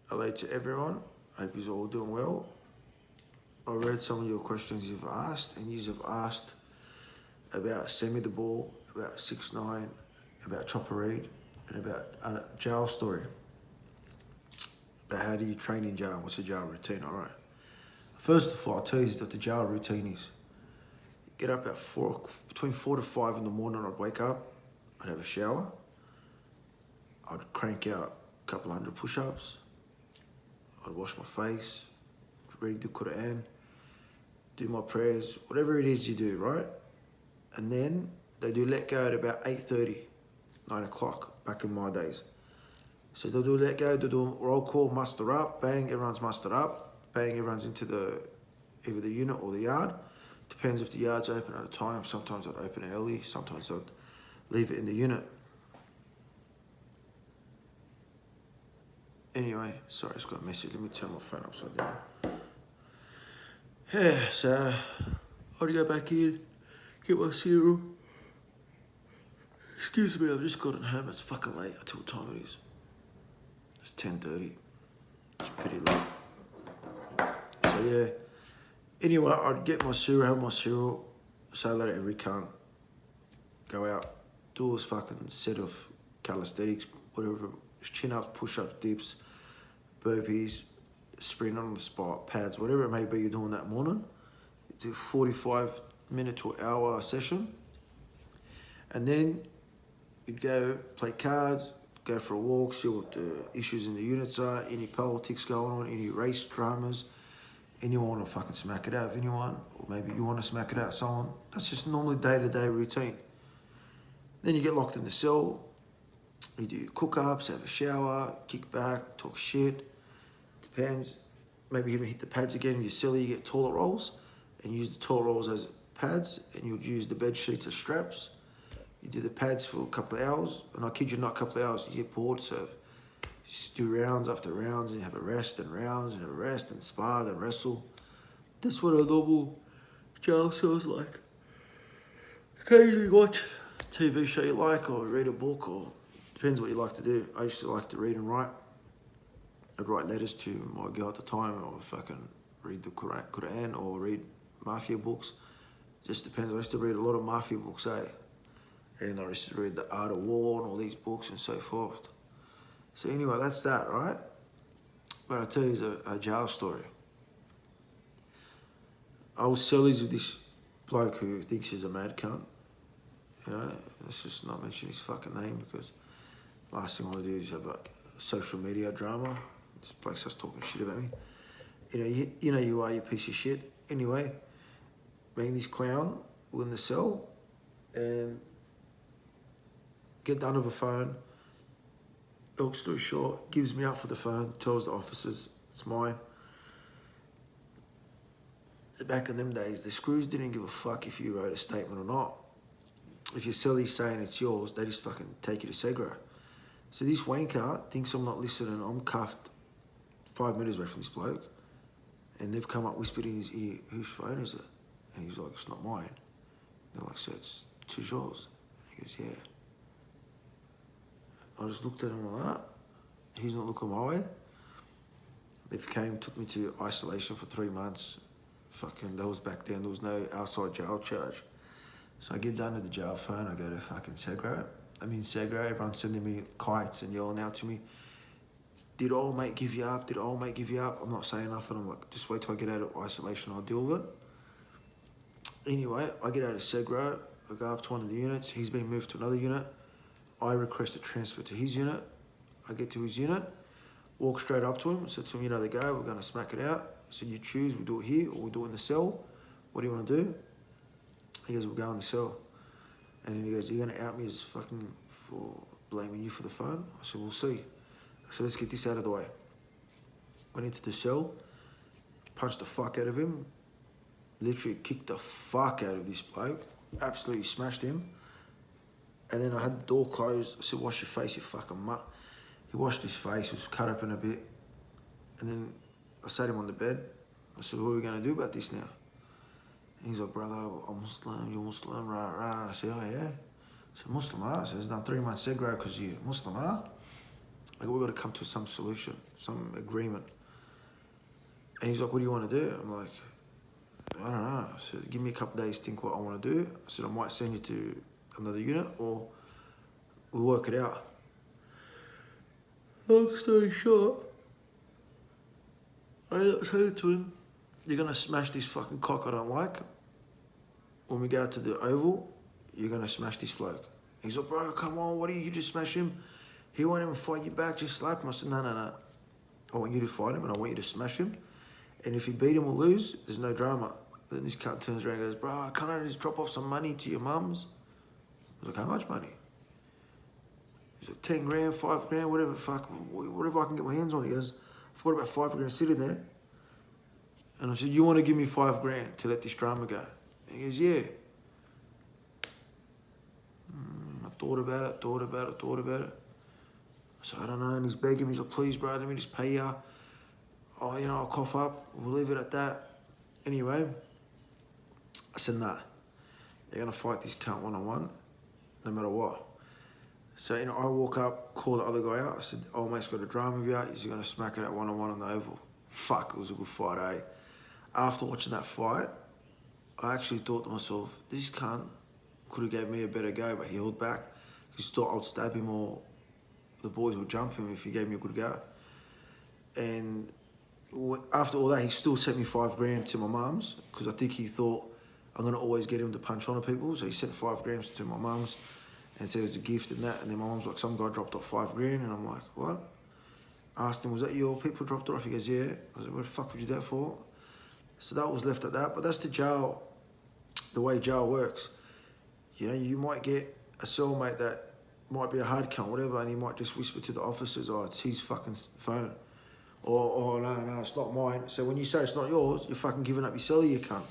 Hello to everyone. Hope you're all doing well. I read some of your questions you've asked, and you've asked about Send Me the Ball, about 6ix9ine, about Chopper Reed, and about a jail story. About how do you train in jail? What's the jail routine? All right. First of all, I'll tell you what the jail routine is. Get up at between 4 to 5 in the morning. I'd wake up, I'd have a shower, I'd crank out a couple hundred push-ups, I'd wash my face, read the Quran, do my prayers, whatever it is you do, right? And then they do let go at about 8:30, 9 o'clock, back in my days. So they'll do let go, they'll do a roll call, muster up, bang, everyone's mustered up, bang, everyone's into either the unit or the yard. Depends if the yard's open at a time. Sometimes I'd open it early, sometimes I'd leave it in the unit. Anyway, sorry, I just got a message. Let me turn my phone upside down. Yeah, so I'd go back in, get my cereal. Excuse me, I've just gotten home. It's fucking late. I tell what time it is. It's 10:30. It's pretty late. So yeah. Anyway, I'd get my cereal, have my cereal, say that every cunt, go out, do this fucking set of calisthenics, whatever, chin-ups, push-ups, dips, burpees, sprint on the spot, pads, whatever it may be you're doing that morning. You do 45-minute to an hour session. And then you'd go play cards, go for a walk, see what the issues in the units are, any politics going on, any race dramas, anyone want to fucking smack it out of anyone, or maybe you want to smack it out of someone. That's just normally day-to-day routine. Then you get locked in the cell, you do your cook-ups, have a shower, kick back, talk shit. Depends. Maybe you even hit the pads again. In your celly, you get toilet rolls, and you use the toilet rolls as pads, and you'd use the bed sheets as straps. You do the pads for a couple of hours, and I kid you not, a couple of hours, you get bored, so you just do rounds after rounds, and you have a rest, and rounds, and a rest, and spar, then wrestle. That's what a normal jail cell's like. Occasionally watch a TV show you like, or read a book, or depends what you like to do. I used to like to read and write. I'd write letters to my girl at the time, or fucking read the Quran, or read mafia books. Just depends. I used to read a lot of mafia books, And I used to read The Art of War and all these books and so forth. So anyway, that's that, right? But I'll tell you a jail story. I was cellies with this bloke who thinks he's a mad cunt. You know, let's just not mention his fucking name, because last thing I want to do is have a social media drama. This bloke starts talking shit about me. You know you are, you piece of shit. Anyway, me and this clown were in the cell, and get done with a phone. Long story short, gives me up for the phone, tells the officers it's mine. Back in them days, the screws didn't give a fuck if you wrote a statement or not. If your celly's saying it's yours, they just fucking take you to Segro. So this wanker thinks I'm not listening. I'm cuffed 5 meters away from this bloke, and they've come up, whispered in his ear, "Whose phone is it?" And he's like, "It's not mine." They're like, "So it's yours?" And he goes, "Yeah." I just looked at him like that. He's not looking my way. They took me to isolation for 3 months. Fucking, that was back then. There was no outside jail charge. So I get down to the jail phone. I go to fucking Segro. Everyone's sending me kites and yelling out to me. Did old mate give you up? Did old mate give you up? I'm not saying nothing. I'm like, just wait till I get out of isolation. I'll deal with it. Anyway, I get out of Segro. I go up to one of the units. He's been moved to another unit. I request a transfer to his unit. I get to his unit, walk straight up to him, said to him, "You know the go, we're going to smack it out." I said, "You choose, we do it here or we do it in the cell. What do you want to do?" He goes, "We'll go in the cell." And then he goes, "Are you going to out me as fucking for blaming you for the phone?" I said, "We'll see." So let's get this out of the way. Went into the cell, punched the fuck out of him, literally kicked the fuck out of this bloke, absolutely smashed him. And then I had the door closed. I said, "Wash your face, you fucking mutt." He washed his face, was cut open a bit. And then I sat him on the bed. I said, "What are we going to do about this now?" And he's like, "Brother, I'm Muslim, you're Muslim, rah." I said, "Oh yeah?" I said, "Muslim, huh?" I said, "It's done 3 months Segro because you're Muslim, huh?" Like, we've got to come to some solution, some agreement. And he's like, what do you want to do? I'm like, I don't know. I said, give me a couple of days to think what I want to do. I said, I might send you to another unit or we'll work it out. Long story short, I ended up saying to him, you're going to smash this fucking cock I don't like. When we go to the Oval, you're going to smash this bloke. He's like, bro, come on, what do you just smash him? He won't even fight you back, just slap him. I said, no. I want you to fight him and I want you to smash him. And if you beat him or lose, there's no drama. Then this cunt turns around and goes, bro, can't I just drop off some money to your mums? I was like, how much money? He's like, 10 grand, 5 grand, whatever, whatever I can get my hands on. He goes, I've got about 5 grand sitting there. And I said, you want to give me 5 grand to let this drama go? And he goes, yeah. I thought about it. I said, I don't know. And he's begging me. He's like, please, bro, let me just pay you. Oh, I'll cough up. We'll leave it at that. Anyway, I said, nah. You're going to fight this cunt one-on-one, no matter what. So, I walk up, call the other guy out. I said, oh, mate's got a drama with you. He's going to smack it at one-on-one on the Oval. Fuck, it was a good fight, eh? After watching that fight, I actually thought to myself, this cunt could have gave me a better go, but he held back because he thought I'd stab him or the boys would jump him if he gave me a good go. And after all that, he still sent me 5 grand to my mum's because I think he thought I'm going to always get him to punch on people. So he sent 5 grand to my mum's and said it was a gift and that. And then my mum's like, some guy dropped off 5 grand. And I'm like, what? I asked him, was that your people dropped it off? He goes, yeah. I said, what the fuck would you do that for? So that was left at that. But that's the way jail works. You might get a cellmate that might be a hard cunt, whatever, and he might just whisper to the officers, oh, it's his fucking phone. Or, oh, no, it's not mine. So when you say it's not yours, you're fucking giving up your celly, you cunt.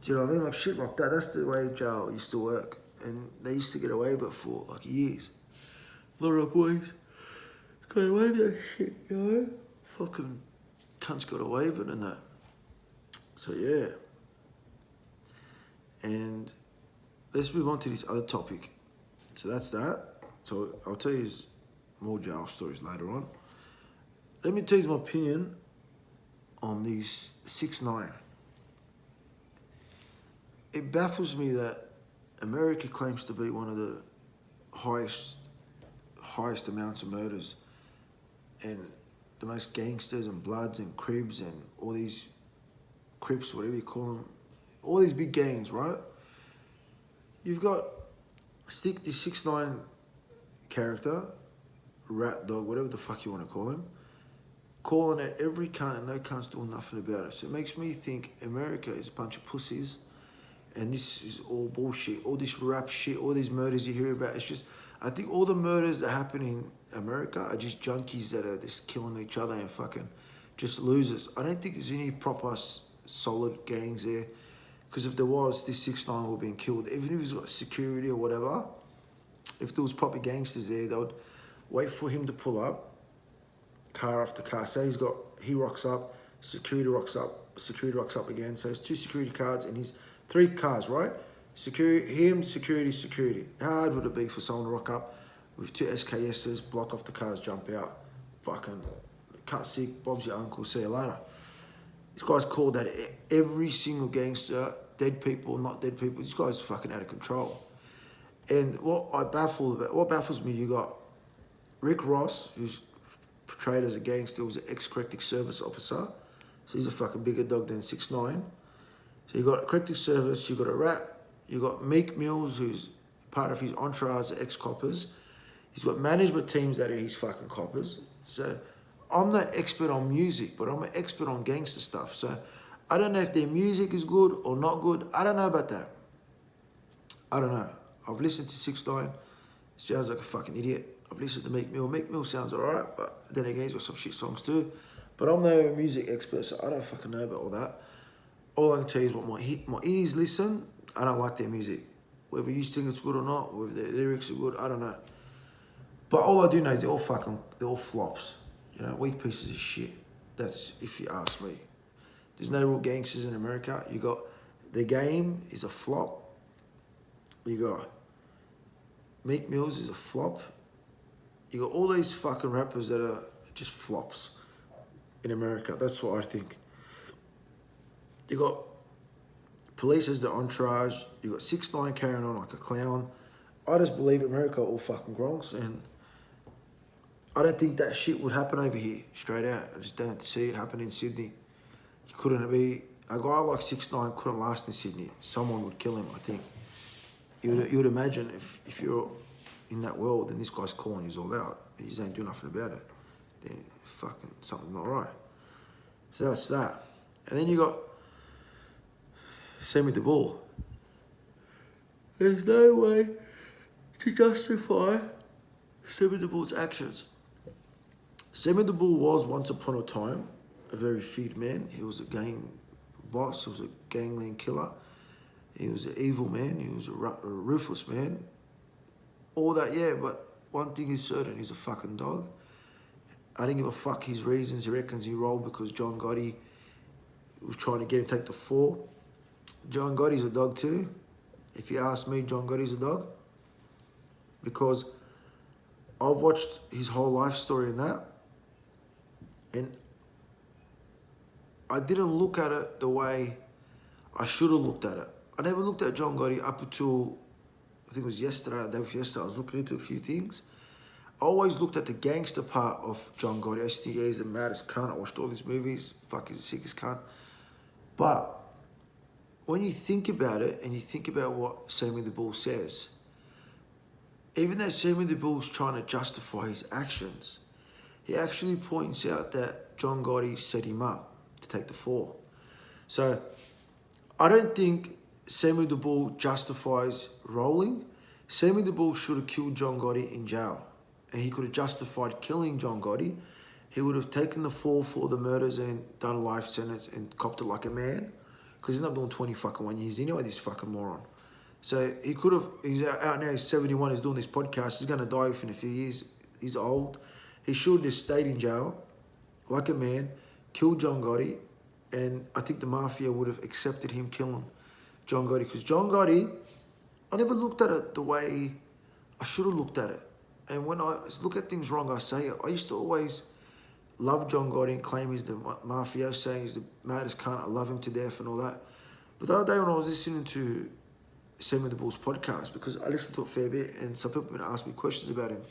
Do you know what I mean? Like, shit like that. That's the way jail used to work. And they used to get away with it for, like, years. A lot of boys got away with that shit, Fucking cunts got away with it and that. So, yeah. And let's move on to this other topic. So that's that. So I'll tell you more jail stories later on. Let me tell you my opinion on these 6ix9ine. It baffles me that America claims to be one of the highest amounts of murders and the most gangsters and bloods and cribs and all these crips, whatever you call them, all these big gangs, right? You've got this 6ix9ine character, rat dog, whatever the fuck you want to call him, calling at every cunt and no cunt's doing nothing about it. So it makes me think America is a bunch of pussies and this is all bullshit. All this rap shit, all these murders you hear about, it's just, I think all the murders that happen in America are just junkies that are just killing each other and fucking just losers. I don't think there's any proper solid gangs there. Because if there was, this 6ix9ine would have been killed. Even if he's got security or whatever, if there was proper gangsters there, they would wait for him to pull up, car after car. Say he rocks up, security rocks up again. So it's 2 security cars and he's 3 cars, right? Security. How hard would it be for someone to rock up with 2 SKSs, block off the cars, jump out, fucking cut sick, Bob's your uncle, see you later. This guy's called that every single gangster, dead people, not dead people. This guy's fucking out of control. And what baffles me, you got Rick Ross, who's portrayed as a gangster, was an ex-corrective service officer. So he's a fucking bigger dog than 6ix9ine. So you got corrective service, you got a rat, you got Meek Mills, who's part of his entourage, ex-coppers. He's got management teams that are his fucking coppers. So I'm not expert on music, but I'm an expert on gangster stuff. So I don't know if their music is good or not good. I don't know about that. I don't know. I've listened to 6ix9ine. Sounds like a fucking idiot. I've listened to Meek Mill. Meek Mill sounds alright, but then again, he's got some shit songs too. But I'm no music expert, so I don't fucking know about all that. All I can tell you is what my ears listen. I don't like their music. Whether you think it's good or not, whether their lyrics are good, I don't know. But all I do know is they're all flops. Weak pieces of shit. That's if you ask me. There's no real gangsters in America. You got The Game is a flop. You got Meek Mills is a flop. You got all these fucking rappers that are just flops in America. That's what I think. You got police as the entourage. You got 6ix9ine carrying on like a clown. I just believe America are all fucking gronks, and I don't think that shit would happen over here, straight out. I just don't see it happen in Sydney. You couldn't be, a guy like 6ix9ine couldn't last in Sydney. Someone would kill him, I think. You would imagine if you're in that world and this guy's calling you all out and you ain't doing nothing about it, then fucking something's not right. So that's that. And then you got Sammy the Bull. There's no way to justify Sammy the Bull's actions. Sammy the Bull was once upon a time a very feared man. He was a gang boss. He was a gangland killer. He was an evil man. He was a ruthless man. All that, yeah, but one thing is certain, he's a fucking dog. I didn't give a fuck his reasons. He reckons he rolled because John Gotti was trying to get him to take the 4. John Gotti's a dog too. If you ask me, John Gotti's a dog. Because I've watched his whole life story in that. And I didn't look at it the way I should have looked at it. I never looked at John Gotti up until, I think it was yesterday, the day before yesterday, I was looking into a few things. I always looked at the gangster part of John Gotti. I used to think he's the maddest cunt. I watched all his movies. Fuck, he's the sickest cunt. But when you think about it and you think about what Sammy the Bull says, even though Sammy the Bull's trying to justify his actions, he actually points out that John Gotti set him up to take the 4. So I don't think Sammy the Bull justifies rolling. Sammy the Bull should have killed John Gotti in jail. And he could have justified killing John Gotti. He would have taken the 4 for the murders and done a life sentence and copped it like a man. Because he's not doing 20 fucking 1 years anyway, this fucking moron. So he could have, he's out now, he's 71, he's doing this podcast. He's going to die within a few years. He's old. He should have just stayed in jail like a man, killed John Gotti, and I think the mafia would have accepted him killing John Gotti. Because John Gotti, I never looked at it the way I should have looked at it. And when I look at things wrong, I say it. I used to always love John Gotti and claim he's the mafioso, he's the maddest cunt, I love him to death and all that. But the other day when I was listening to Sammy the Bull's podcast, because I listened to it a fair bit and some people have been asking me questions about him.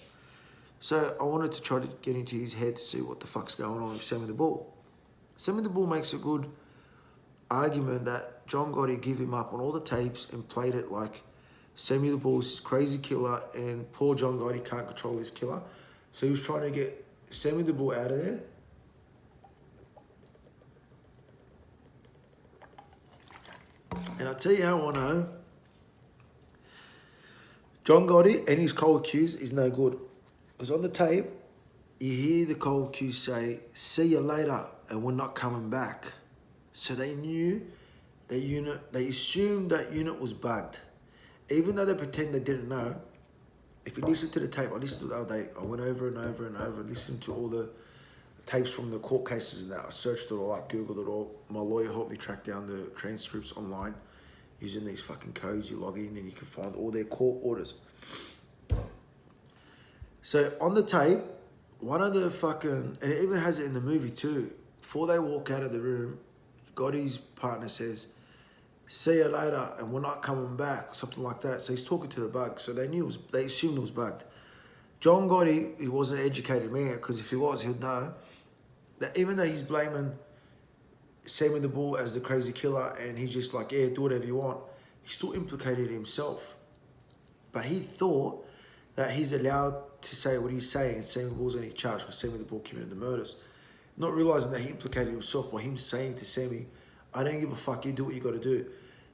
So I wanted to try to get into his head to see what the fuck's going on with Sammy the Bull. Sammy the Bull makes a good argument that John Gotti gave him up on all the tapes and played it like Sammy the Bull's this crazy killer and poor John Gotti can't control his killer. So he was trying to get Sammy the Bull out of there. And I'll tell you how I know. John Gotti and his cold cues is no good. Because on the tape, you hear the cold cues say, "See you later," and we're not coming back. So they knew the unit, they assumed that unit was bugged. Even though they pretend they didn't know, if you listen to the tape, I listened to it the other day, I went over and over and over, listened to all the tapes from the court cases and that. I searched it all up, Googled it all. My lawyer helped me track down the transcripts online using these fucking codes. You log in and you can find all their court orders. So on the tape, one of the fucking, and it even has it in the movie too, before they walk out of the room, Gotti's partner says, "See you later, and we're not coming back," something like that. So he's talking to the bug. So they knew it was, they assumed it was bugged. John Gotti, he wasn't an educated man, because if he was, he'd know that even though he's blaming Sammy the Bull as the crazy killer, and he's just like, yeah, do whatever you want, he still implicated himself. But he thought that he's allowed to say what he's saying, and Sammy the Bull's only charged because Sammy the Bull committed the murders. Not realising that he implicated himself by him saying to Sammy, "I don't give a fuck, you do what you got to do."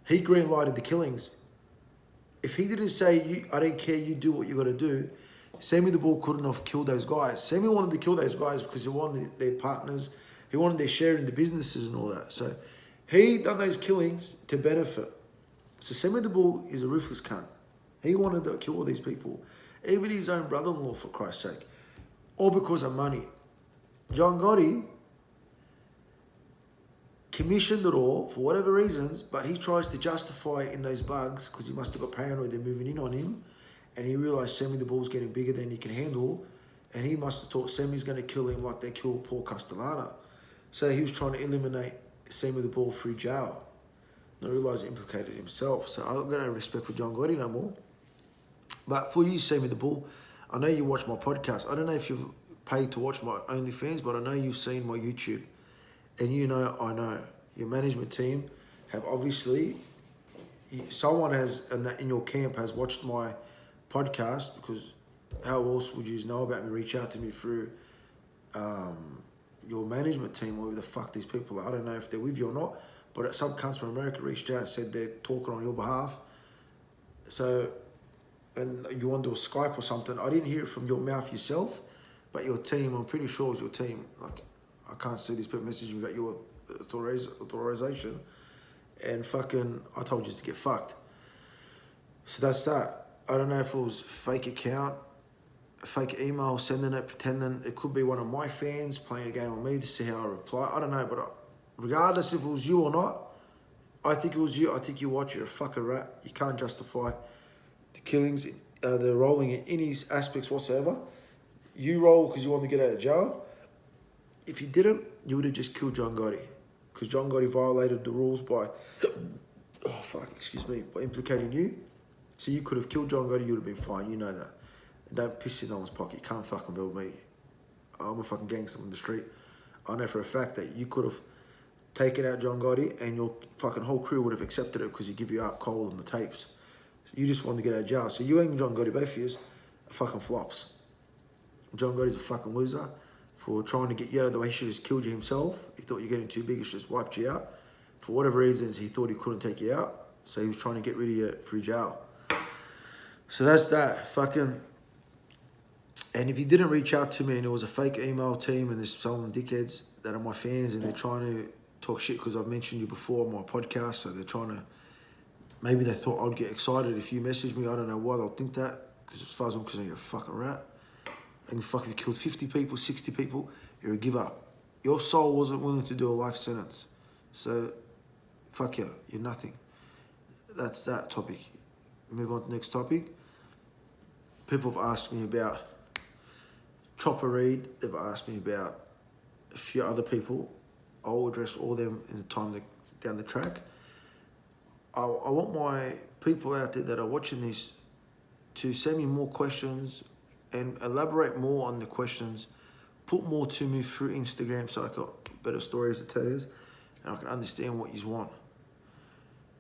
He green-lighted the killings. If he didn't say, "I don't care, you do what you got to do," Sammy the Bull couldn't have killed those guys. Sammy wanted to kill those guys because he wanted their partners, he wanted their share in the businesses and all that. So he done those killings to benefit. So Sammy the Bull is a ruthless cunt. He wanted to kill all these people, even his own brother-in-law, for Christ's sake, all because of money. John Gotti commissioned it all for whatever reasons, but he tries to justify it in those bugs because he must have got paranoid they're moving in on him, and he realised Sammy the Bull's getting bigger than he can handle. And he must have thought Semi's going to kill him like they killed Paul Castellana. So he was trying to eliminate Semi the ball through jail. And I realised he implicated himself. So I've got no respect for John Gotti no more. But for you, Semi the Bull, I know you watch my podcast. I don't know if you've paid to watch my OnlyFans, but I know you've seen my YouTube. And you know, I know. Your management team have obviously... Someone has, in your camp, has watched my podcast, because how else would you know about me? Reach out to me through your management team, or who the fuck these people are. I don't know if they're with you or not, but some cunts from America reached out and said they're talking on your behalf. So, and you want to do a Skype or something. I didn't hear it from your mouth yourself, but your team, I'm pretty sure it was your team. Like, I can't see these people messaging about your authorization. And fucking, I told you to get fucked. So that's that. I don't know if it was fake account, fake email, sending it, pretending. It could be one of my fans playing a game with me to see how I reply. I don't know, but regardless if it was you or not, I think it was you. I think you watch. You're a fucking rat. You can't justify the killings, the rolling in any aspects whatsoever. You roll because you want to get out of jail. If you didn't, you would have just killed John Gotti. Because John Gotti violated the rules by, by implicating you. So you could have killed John Gotti, you would have been fine, you know that. And don't piss in no one's pocket, you can't fucking build me. I'm a fucking gangster on the street. I know for a fact that you could have taken out John Gotti and your fucking whole crew would have accepted it because he give you up cold on the tapes. So you just wanted to get out of jail. So you and John Gotti, both of you, are fucking flops. John Gotti's a fucking loser for trying to get you out of the way. He should have just killed you himself. He thought you're getting too big, he should have just wiped you out. For whatever reasons, he thought he couldn't take you out, so he was trying to get rid of you through jail. So that's that. Fucking... And if you didn't reach out to me and it was a fake email team and there's some dickheads that are my fans and they're trying to talk shit because I've mentioned you before on my podcast, so they're trying to... Maybe they thought I'd get excited if you messaged me. I don't know why they'll think that, because as far as I'm concerned, you're a fucking rat. And fuck, if you killed 50 people, 60 people, you're a give up. Your soul wasn't willing to do a life sentence. So, fuck you, you're nothing. That's that topic. Move on to the next topic. People have asked me about Chopper Reed. They've asked me about a few other people. I'll address all of them in the time down the track. I want my people out there that are watching this to send me more questions and elaborate more on the questions. Put more to me through Instagram so I got better stories to tell you and I can understand what you want.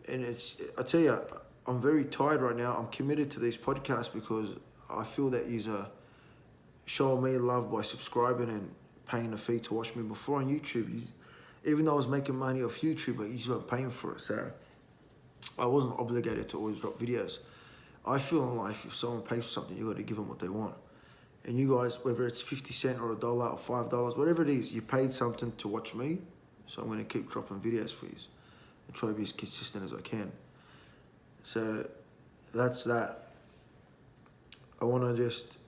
And I tell you, I'm very tired right now. I'm committed to these podcasts because I feel that you're showing me love by subscribing and paying a fee to watch me. Before on YouTube, even though I was making money off YouTube, but you weren't paying for it. So I wasn't obligated to always drop videos. I feel in life, if someone pays for something, you got to give them what they want. And you guys, whether it's 50 cents or $1 or $5, whatever it is, you paid something to watch me. So I'm going to keep dropping videos for you and try to be as consistent as I can. So that's that. I want to just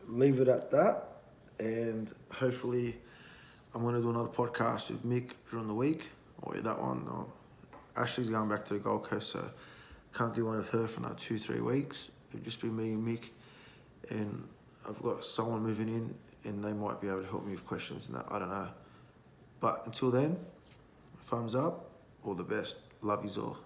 leave it at that. And hopefully I'm going to do another podcast with Mick during the week. Or that one. Or Ashley's going back to the Gold Coast, so can't do one with her for another 2-3 weeks. It'll just be me and Mick. And I've got someone moving in and they might be able to help me with questions and that. I don't know. But until then, thumbs up. All the best. Love yous all.